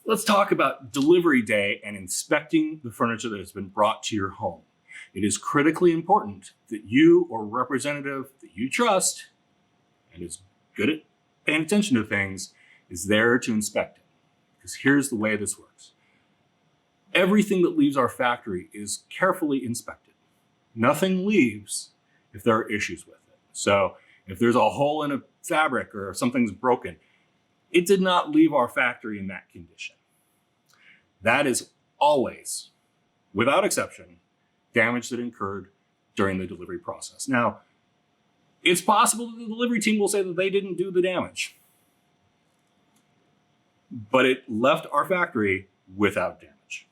Let's talk about delivery day and inspecting the furniture that has been brought to your home. It is critically important that you or a representative that you trust and is good at paying attention to things is there to inspect it. Because here's the way this works. Everything that leaves our factory is carefully inspected. Nothing leaves if there are issues with it. So if there's a hole in a fabric or if something's broken, it did not leave our factory in that condition. That is always, without exception, damage that incurred during the delivery process. Now, it's possible that the delivery team will say that they didn't do the damage, but it left our factory without damage.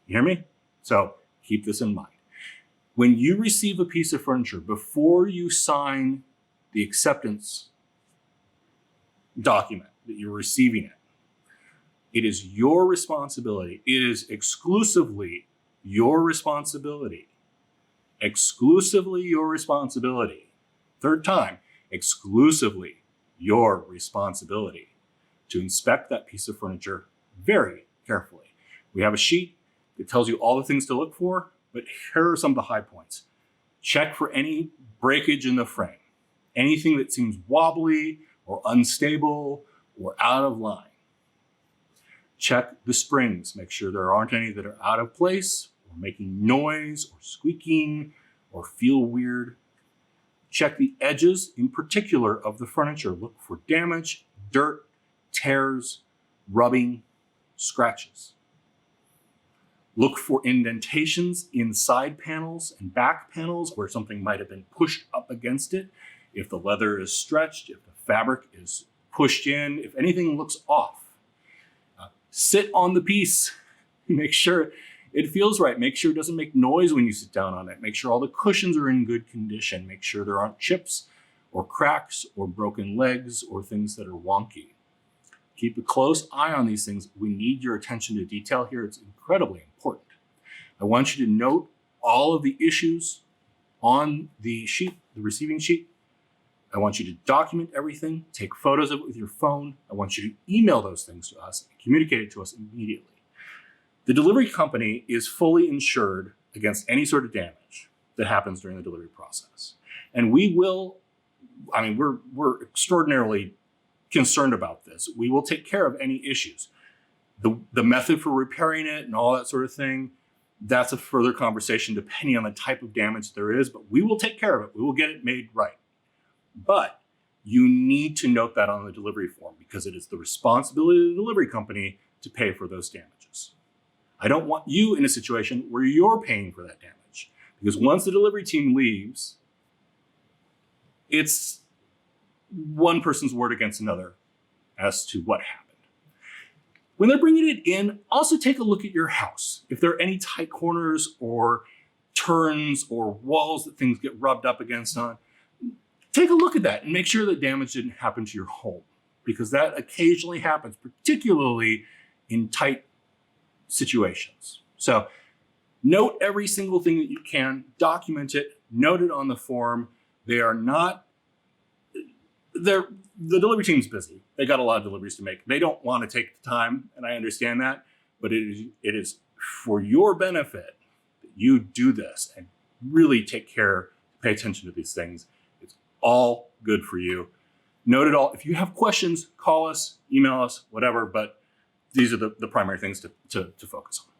You hear me? So keep this in mind. When you receive a piece of furniture, before you sign the acceptance document that you're receiving it, it is your responsibility. It is exclusively your responsibility. Exclusively your responsibility. Third time, exclusively your responsibility to inspect that piece of furniture very carefully. We have a sheet that tells you all the things to look for, but here are some of the high points. Check for any breakage in the frame, anything that seems wobbly or unstable or out of line. Check the springs, make sure there aren't any that are out of place or making noise or squeaking or feel weird. Check the edges in particular of the furniture. Look for damage, dirt, tears, rubbing, scratches. Look for indentations in side panels and back panels where something might have been pushed up against it. If the leather is stretched, if the fabric is pushed in, if anything looks off. Sit on the piece, make sure it feels right. Make sure it doesn't make noise when you sit down on it. Make sure all the cushions are in good condition. Make sure there aren't chips or cracks or broken legs or things that are wonky. Keep a close eye on these things. We need your attention to detail here. It's incredibly important. I want you to note all of the issues on the sheet, the receiving sheet. I want you to document everything, take photos of it with your phone. I want you to email those things to us and communicate it to us immediately. The delivery company is fully insured against any sort of damage that happens during the delivery process. And we're extraordinarily concerned about this. We will take care of any issues. The method for repairing it and all that sort of thing, that's a further conversation depending on the type of damage there is, but we will take care of it. We will get it made right. But you need to note that on the delivery form because it is the responsibility of the delivery company to pay for those damages. I don't want you in a situation where you're paying for that damage because once the delivery team leaves, it's one person's word against another as to what happened. When they're bringing it in, also take a look at your house. If there are any tight corners or turns or walls that things get rubbed up against on, take a look at that and make sure that damage didn't happen to your home because that occasionally happens, particularly in tight situations. So note every single thing that you can, document it, note it on the form. The delivery team's busy. They got a lot of deliveries to make. They don't want to take the time, and I understand that, but it is for your benefit that you do this and really take care, pay attention to these things. It's all good for you. Note it all. If you have questions, call us, email us, whatever, but these are the primary things to focus on.